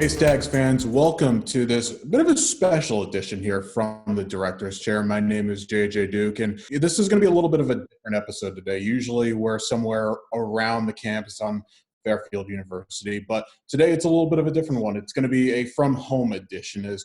Hey, Stags fans, welcome to this bit of a special edition here from the Director's Chair. My name is JJ Duke, and this is going to be a little bit of a different episode today. Usually we're somewhere around the campus on Fairfield University, but today it's a little bit of a different one. It's going to be a from home edition as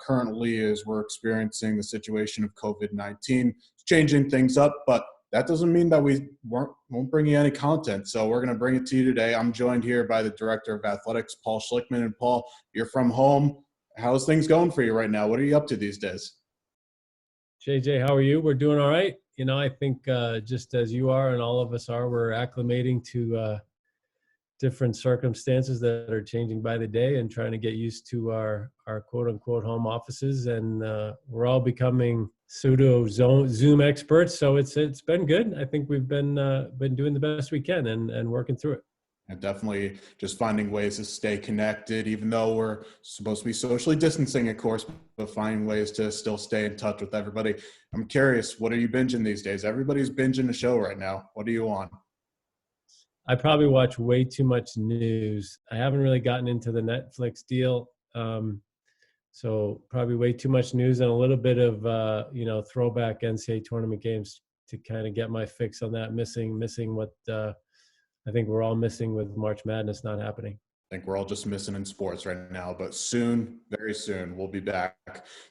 currently as we're experiencing the situation of COVID-19, changing things up, but that doesn't mean that we won't bring you any content. So we're going to bring it to you today. I'm joined here by the Director of Athletics, Paul Schlichtmann. And Paul, you're from home. How's things going for you right now? What are you up to these days? JJ, how are you? We're doing all right. I think just as you are and all of us are, we're acclimating to different circumstances that are changing by the day and trying to get used to our quote unquote home offices. And we're all becoming pseudo Zoom experts. So it's been good. I think we've been doing the best we can and working through it. And definitely just finding ways to stay connected, even though we're supposed to be socially distancing, of course, but finding ways to still stay in touch with everybody. I'm curious, what are you binging these days? Everybody's binging a show right now. What are you on? I probably watch way too much news. I haven't really gotten into the Netflix deal. So probably way too much news and a little bit of, throwback NCAA tournament games to kind of get my fix on that. Missing what I think we're all missing with March Madness not happening. I think we're all just missing in sports right now, but soon, very soon, we'll be back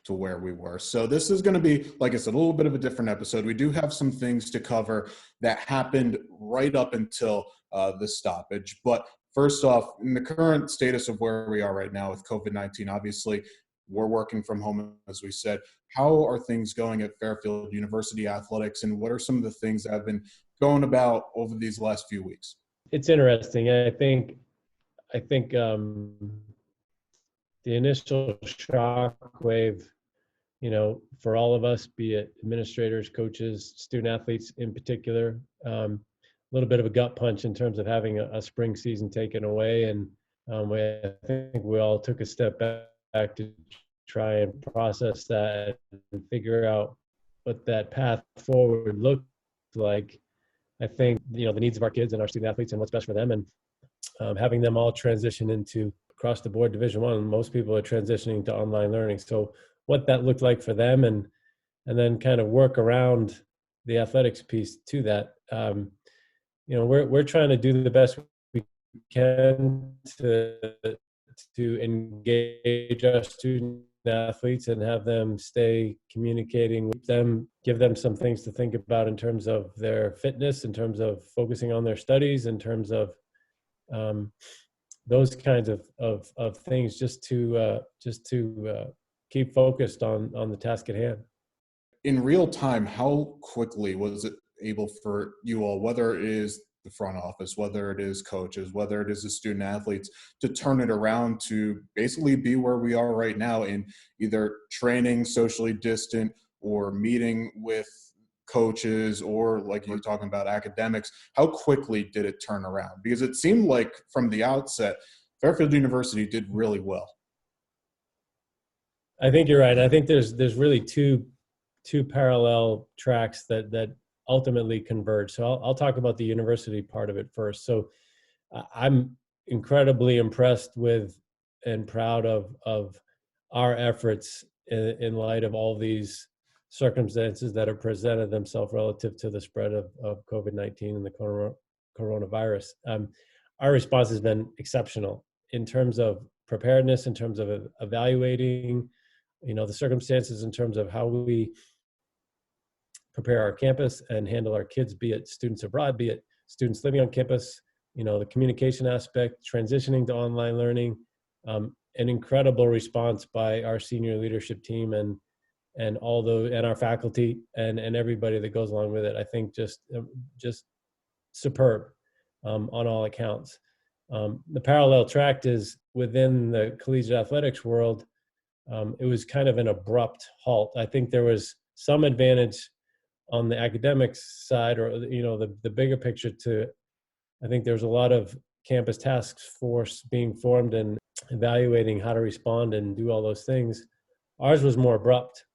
to where we were. So this is going to be, like I said, a little bit of a different episode. We do have some things to cover that happened right up until the stoppage. But first off, in the current status of where we are right now with COVID-19, obviously, we're working from home, as we said. How are things going at Fairfield University Athletics, and what are some of the things that have been going about over these last few weeks? It's interesting. I think the initial shock wave, for all of us, be it administrators, coaches, student athletes in particular, a little bit of a gut punch in terms of having a spring season taken away. And I think we all took a step back to try and process that and figure out what that path forward looked like. I think, the needs of our kids and our student athletes and what's best for them, and having them all transition into across the board Division I, most people are transitioning to online learning. So what that looked like for them and then kind of work around the athletics piece to that. We're trying to do the best we can to engage our student athletes and have them stay communicating with them, give them some things to think about in terms of their fitness, in terms of focusing on their studies, in terms of those kinds of things, just to keep focused on the task at hand. In real time, how quickly was it able for you all, whether it is the front office, whether it is coaches, whether it is the student athletes, to turn it around to basically be where we are right now in either training socially distant or meeting with coaches, or like you're talking about academics? How quickly did it turn around? Because it seemed like from the outset, Fairfield University did really well. I think you're right. I think there's really two parallel tracks that ultimately converge. So I'll talk about the university part of it first. So I'm incredibly impressed with and proud of our efforts in light of all these circumstances that have presented themselves relative to the spread of COVID-19 and the coronavirus. Our response has been exceptional in terms of preparedness, in terms of evaluating, the circumstances, in terms of how we prepare our campus and handle our kids, be it students abroad, be it students living on campus, the communication aspect, transitioning to online learning, an incredible response by our senior leadership team and our faculty and everybody that goes along with it. I think just superb on all accounts. The parallel track is within the collegiate athletics world. It was kind of an abrupt halt. I think there was some advantage on the academics side, or the bigger picture to. I think there's a lot of campus task force being formed and evaluating how to respond and do all those things. Ours was more abrupt.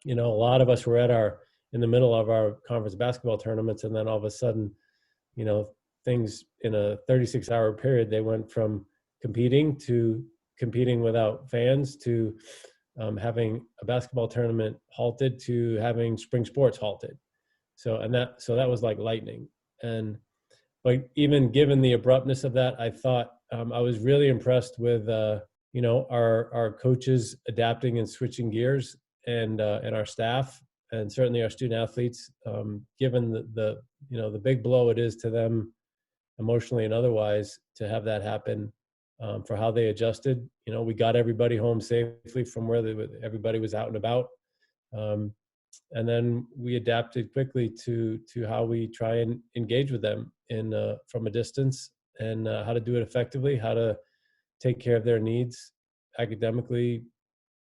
A lot of us were in the middle of our conference basketball tournaments, and then all of a sudden, things in a 36-hour period, they went from competing to competing without fans to having a basketball tournament halted to having spring sports halted. So that was like lightning. But even given the abruptness of that, I thought I was really impressed with our coaches adapting and switching gears, and our staff, and certainly our student athletes, given the big blow it is to them emotionally and otherwise, to have that happen, for how they adjusted. We got everybody home safely from where everybody was out and about. And then we adapted quickly to how we try and engage with them from a distance, and how to do it effectively, how to take care of their needs academically,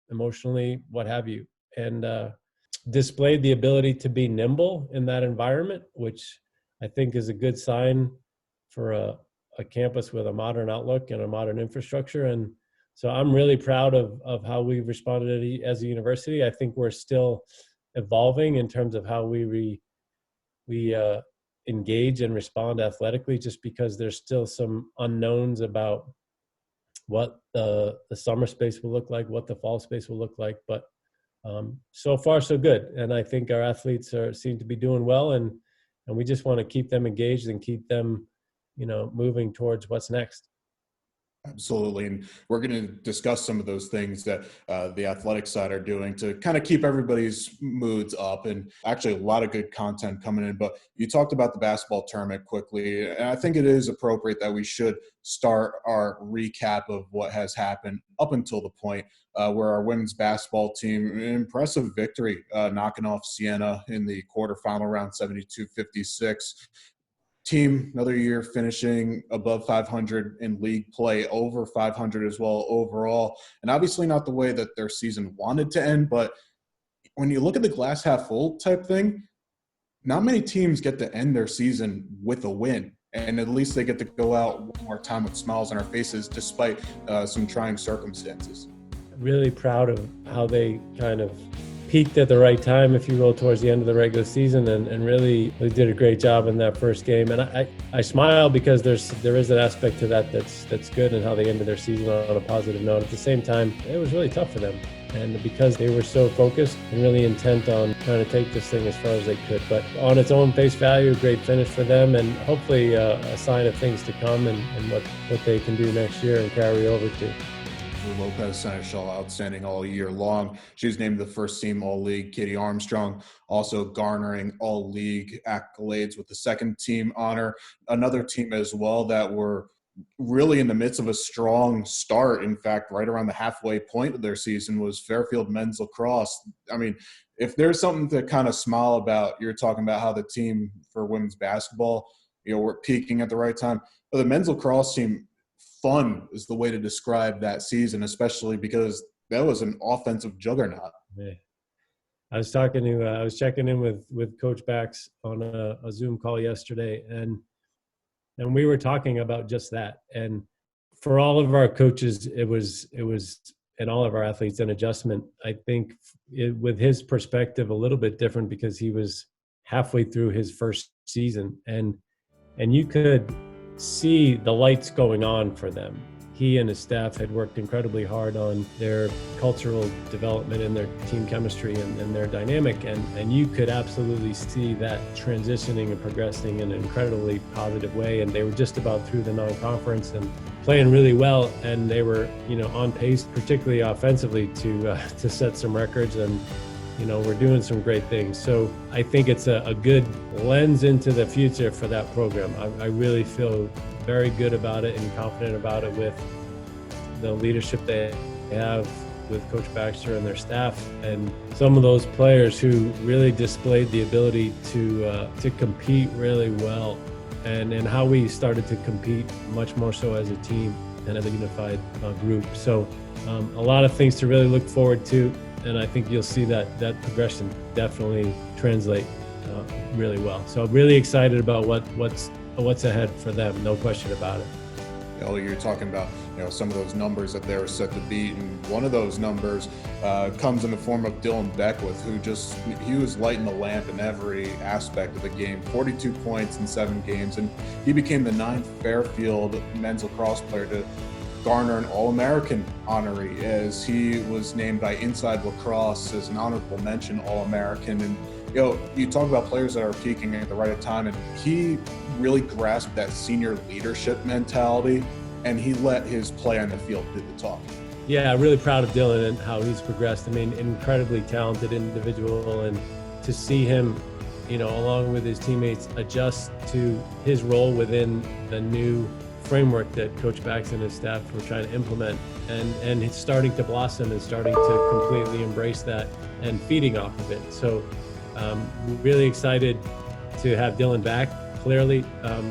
emotionally, what have you, and displayed the ability to be nimble in that environment, which I think is a good sign for a campus with a modern outlook and a modern infrastructure. And so I'm really proud of how we responded as a university. I think we're still evolving in terms of how we engage and respond athletically, just because there's still some unknowns about what the summer space will look like, what the fall space will look like. But so far so good, and I think our athletes seem to be doing well, and we just want to keep them engaged and keep them moving towards what's next. Absolutely. And we're going to discuss some of those things that the athletic side are doing to kind of keep everybody's moods up, and actually a lot of good content coming in. But you talked about the basketball tournament quickly, and I think it is appropriate that we should start our recap of what has happened up until the point where our women's basketball team, an impressive victory, knocking off Siena in the quarterfinal round, 72-56. Team another year finishing above 500 in league play, over 500 as well overall, and obviously not the way that their season wanted to end. But when you look at the glass half full type thing, not many teams get to end their season with a win, and at least they get to go out one more time with smiles on our faces despite some trying circumstances. Really proud of how they kind of peaked at the right time, if you will, towards the end of the regular season, and really they did a great job in that first game. And I smile because there is an aspect to that's good, and how they ended their season on a positive note. At the same time, it was really tough for them, and because they were so focused and really intent on trying to take this thing as far as they could. But on its own face value, a great finish for them, and hopefully a sign of things to come, and what they can do next year and carry over to. Lopez Seneschal, outstanding all year long. She was named the first team All-League. Katie Armstrong also garnering All-League accolades with the second team honor. Another team as well that were really in the midst of a strong start. In fact, right around the halfway point of their season was Fairfield men's lacrosse. I mean, if there's something to kind of smile about, you're talking about how the team for women's basketball, we're peaking at the right time. But the men's lacrosse team, fun is the way to describe that season, especially because that was an offensive juggernaut. Yeah. I was checking in with Coach Bax on a Zoom call yesterday, and we were talking about just that. And for all of our coaches, it was, and all of our athletes, an adjustment. I think with his perspective, a little bit different, because he was halfway through his first season, and you could see the lights going on for them. He and his staff had worked incredibly hard on their cultural development and their team chemistry and their dynamic, and you could absolutely see that transitioning and progressing in an incredibly positive way. And they were just about through the non-conference and playing really well, and they were on pace, particularly offensively, to set some records, and we're doing some great things. So I think it's a good lens into the future for that program. I really feel very good about it and confident about it with the leadership they have with Coach Baxter and their staff, and some of those players who really displayed the ability to compete really well, and how we started to compete much more so as a team and as a unified group. So a lot of things to really look forward to. And I think you'll see that progression definitely translate really well. So I'm really excited about what's ahead for them, no question about it. You're talking about some of those numbers that they were set to beat, and one of those numbers comes in the form of Dylan Beckwith, who he was lighting the lamp in every aspect of the game. 42 points in 7 games, and he became the 9th Fairfield men's lacrosse player to garner an All-American honoree, as he was named by Inside Lacrosse as an honorable mention All-American. And you talk about players that are peaking at the right time, and he really grasped that senior leadership mentality, and he let his play on the field do the talking. Yeah, really proud of Dylan and how he's progressed. I mean, incredibly talented individual, and to see him, along with his teammates, adjust to his role within the new framework that Coach Bax and his staff were trying to implement, and it's starting to blossom and starting to completely embrace that and feeding off of it. So really excited to have Dylan back. Clearly,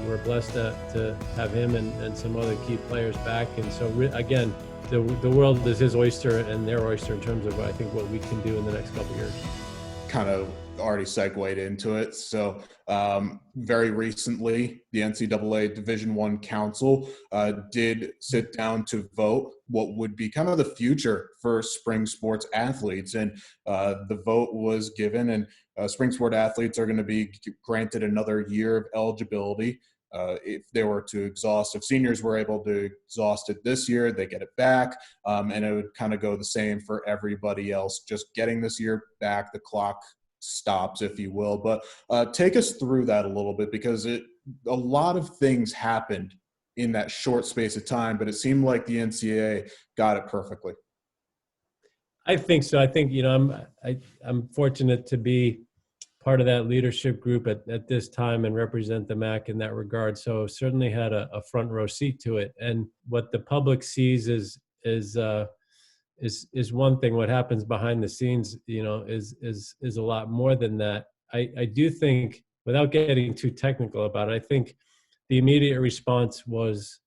we're blessed to have him and some other key players back. And so again, the world is his oyster and their oyster in terms of, I think, what we can do in the next couple of years. Kind of already segued into it. So very recently, the NCAA Division I Council did sit down to vote what would be kind of the future for spring sports athletes. And the vote was given, and spring sport athletes are going to be granted another year of eligibility. If they were to exhaust, if seniors were able to exhaust it this year, they get it back. And it would kind of go the same for everybody else, just getting this year back. The clock stops, if you will. But take us through that a little bit, because a lot of things happened in that short space of time, but it seemed like the NCAA got it perfectly. I think so. I think, I'm fortunate to be part of that leadership group at this time and represent the MAC in that regard. So certainly had a front row seat to it. And what the public sees is one thing. What happens behind the scenes, is a lot more than that. I do think, without getting too technical about it, I think the immediate response was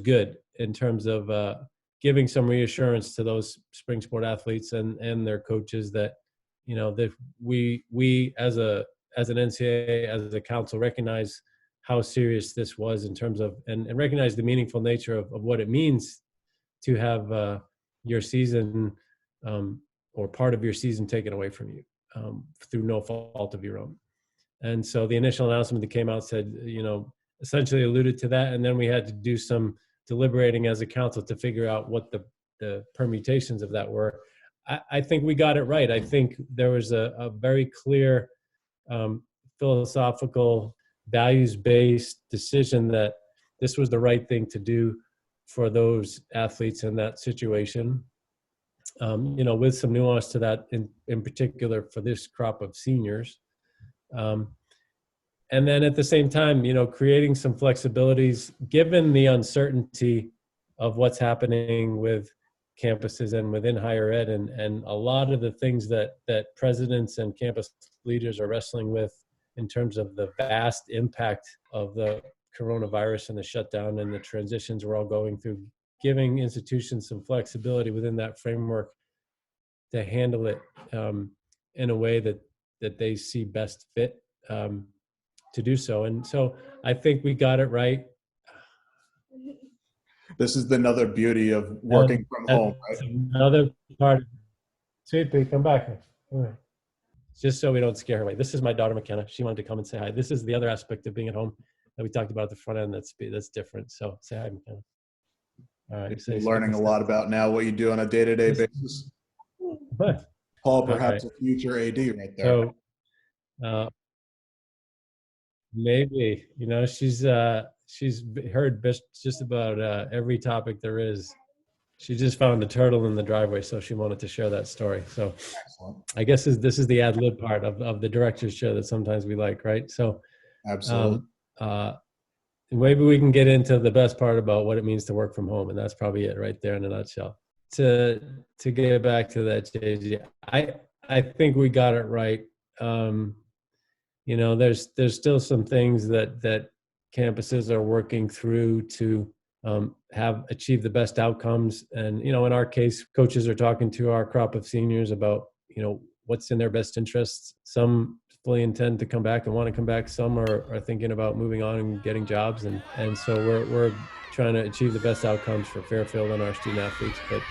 good in terms of giving some reassurance to those spring sport athletes and their coaches that, that we as an NCAA, as a council, recognize how serious this was in terms of, and recognize the meaningful nature of what it means to have your season or part of your season taken away from you through no fault of your own. And so the initial announcement that came out said, essentially alluded to that. And then we had to do some deliberating as a council to figure out what the permutations of that were. I think we got it right. I think there was a very clear philosophical, values-based decision that this was the right thing to do for those athletes in that situation. With some nuance to that in particular for this crop of seniors. And then at the same time, creating some flexibilities given the uncertainty of what's happening with campuses and within higher ed, and a lot of the things that presidents and campus leaders are wrestling with in terms of the vast impact of the coronavirus and the shutdown and the transitions we're all going through, giving institutions some flexibility within that framework to handle it in a way that they see best fit to do so. And so I think we got it right. This is another beauty of working from home, right? Another part. Sweet pea, come back. Just so we don't scare her away. This is my daughter, McKenna. She wanted to come and say hi. This is the other aspect of being at home that we talked about at the front end that's different. So say hi, McKenna. All right. You're learning a lot about now what you do on a day-to-day basis. What? Paul, perhaps a future AD right there. So maybe, she's heard just about every topic there is. She just found a turtle in the driveway, so she wanted to share that story. So excellent. I guess this is the ad lib part of the director's chair that sometimes we like, right? So absolutely. Maybe we can get into the best part about what it means to work from home, and that's probably it right there in a nutshell. To get back to that, JJ, I think we got it right. There's still some things that campuses are working through to have achieved the best outcomes. And, in our case, coaches are talking to our crop of seniors about, what's in their best interests. Some fully intend to come back and want to come back. Some are thinking about moving on and getting jobs. And so we're trying to achieve the best outcomes for Fairfield and our student athletes. But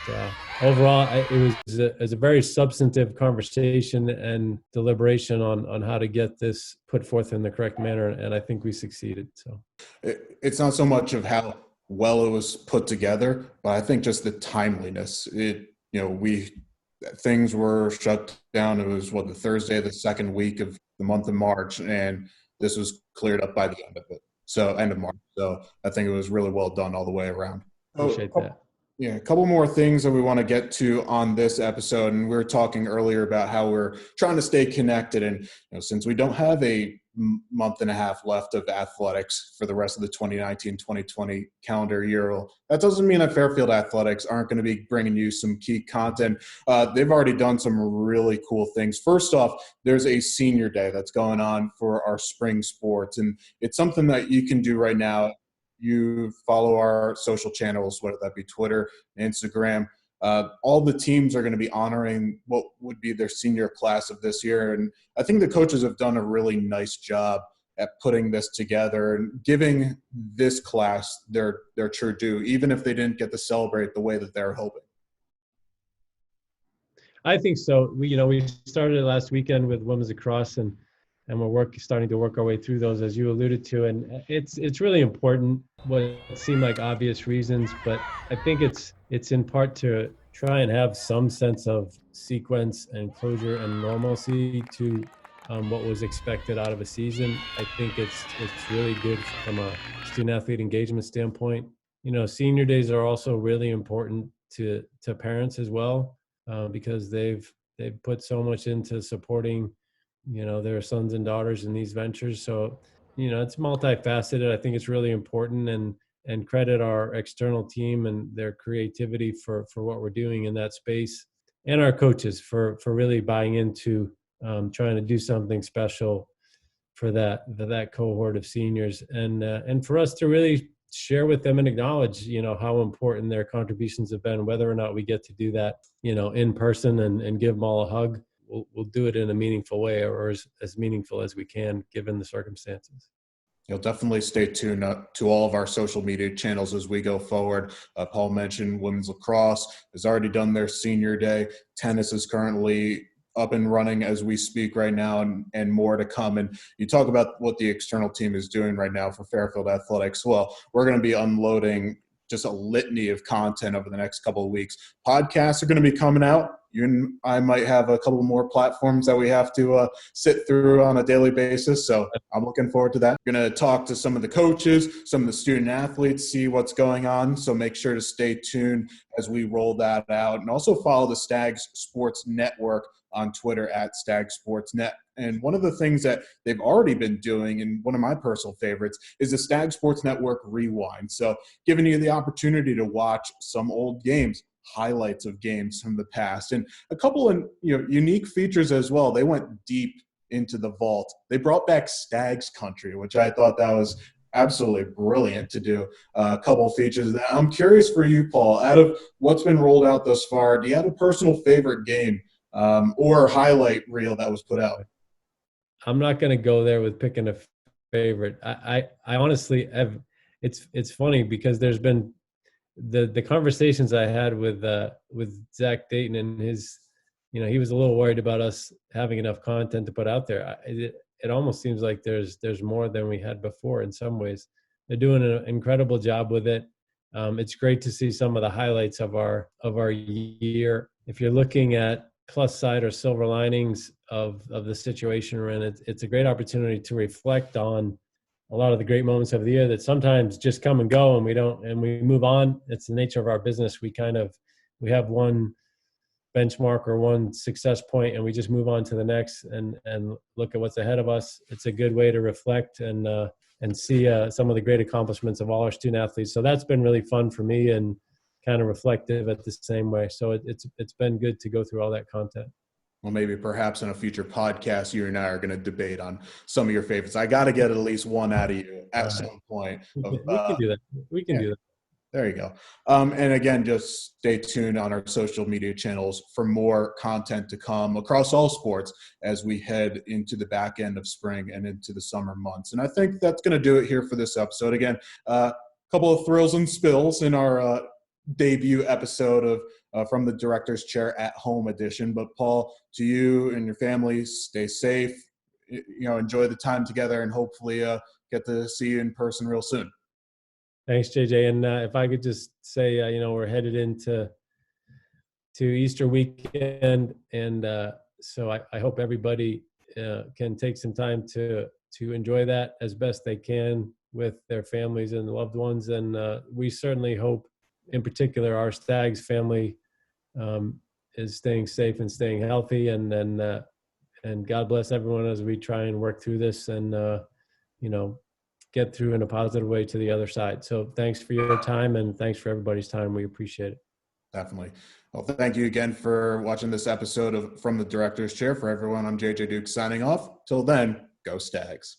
overall, it was a very substantive conversation and deliberation on how to get this put forth in the correct manner. And I think we succeeded. So it's not so much of how well it was put together, but I think just the timeliness. Things were shut down. It was the Thursday, the second week of the month of March, and this was cleared up by the end of it. So end of March. So I think it was really well done all the way around. Appreciate that. Yeah, a couple more things that we want to get to on this episode, and we were talking earlier about how we're trying to stay connected. And since we don't have a month and a half left of athletics for the rest of the 2019-2020 calendar year, well, that doesn't mean that Fairfield Athletics aren't going to be bringing you some key content. They've already done some really cool things. First off, there's a senior day that's going on for our spring sports, and it's something that you can do right now. You follow our social channels, whether that be Twitter, Instagram. All the teams are going to be honoring what would be their senior class of this year. And I think the coaches have done a really nice job at putting this together and giving this class their true due, even if they didn't get to celebrate the way that they're hoping. I think so. We started last weekend with women's lacrosse, and we're starting to work our way through those, as you alluded to. And it's really important, what seem like obvious reasons, but I think it's in part to try and have some sense of sequence and closure and normalcy to what was expected out of a season. I think it's really good from a student athlete engagement standpoint. Senior days are also really important to parents as well, because they've put so much into supporting their sons and daughters in these ventures. So it's multifaceted. I think it's really important, and credit our external team and their creativity for what we're doing in that space, and our coaches for really buying into trying to do something special for that cohort of seniors, and for us to really share with them and acknowledge how important their contributions have been, whether or not we get to do that in person and give them all a hug. We'll do it in a meaningful way, or as meaningful as we can given the circumstances. You'll definitely stay tuned to all of our social media channels as we go forward. Paul mentioned women's lacrosse has already done their senior day. Tennis is currently up and running as we speak right now, and more to come. And you talk about what the external team is doing right now for Fairfield Athletics. Well, we're going to be unloading just a litany of content over the next couple of weeks. Podcasts are going to be coming out. You and I might have a couple more platforms that we have to sit through on a daily basis. So I'm looking forward to that. We're going to talk to some of the coaches, some of the student athletes, see what's going on. So make sure to stay tuned as we roll that out. And also follow the Stag Sports Network on Twitter at Stag Sports Net. And one of the things that they've already been doing, and one of my personal favorites, is the Stag Sports Network Rewind. So giving you the opportunity to watch some old games, highlights of games from the past, and a couple of unique features as well. They went deep into the vault. They brought back Stag's Country, which I thought that was absolutely brilliant to do. A couple of features. I'm curious for you, Paul, out of what's been rolled out thus far, do you have a personal favorite game or highlight reel that was put out? I'm not going to go there with picking a favorite. I honestly have. It's funny because there's been the conversations I had with Zach Dayton, and his, he was a little worried about us having enough content to put out there. It almost seems like there's more than we had before in some ways. They're doing an incredible job with it. It's great to see some of the highlights of our year. If you're looking at plus side or silver linings of the situation we're in, it's a great opportunity to reflect on a lot of the great moments of the year that sometimes just come and go, and we move on. It's the nature of our business. We have one benchmark or one success point, and we just move on to the next and look at what's ahead of us. It's a good way to reflect and see some of the great accomplishments of all our student athletes. So that's been really fun for me and kind of reflective at the same way. So it's been good to go through all that content. Well, maybe perhaps in a future podcast, you and I are going to debate on some of your favorites. I got to get at least one out of you at some point. We can do that. We can do that. There you go. And again, just stay tuned on our social media channels for more content to come across all sports as we head into the back end of spring and into the summer months. And I think that's going to do it here for this episode. Again, a couple of thrills and spills in our debut episode of From the Director's Chair at Home edition. But Paul, to you and your family, stay safe, enjoy the time together, and hopefully get to see you in person real soon. Thanks, JJ. And if I could just say, we're headed into Easter weekend, and so I hope everybody can take some time to enjoy that as best they can with their families and loved ones. And we certainly hope, in particular, our Stags family is staying safe and staying healthy. And God bless everyone as we try and work through this and get through in a positive way to the other side. So thanks for your time, and thanks for everybody's time. We appreciate it. Definitely. Well, thank you again for watching this episode of From the Director's Chair. For everyone, I'm JJ Duke signing off. Till then, go Stags.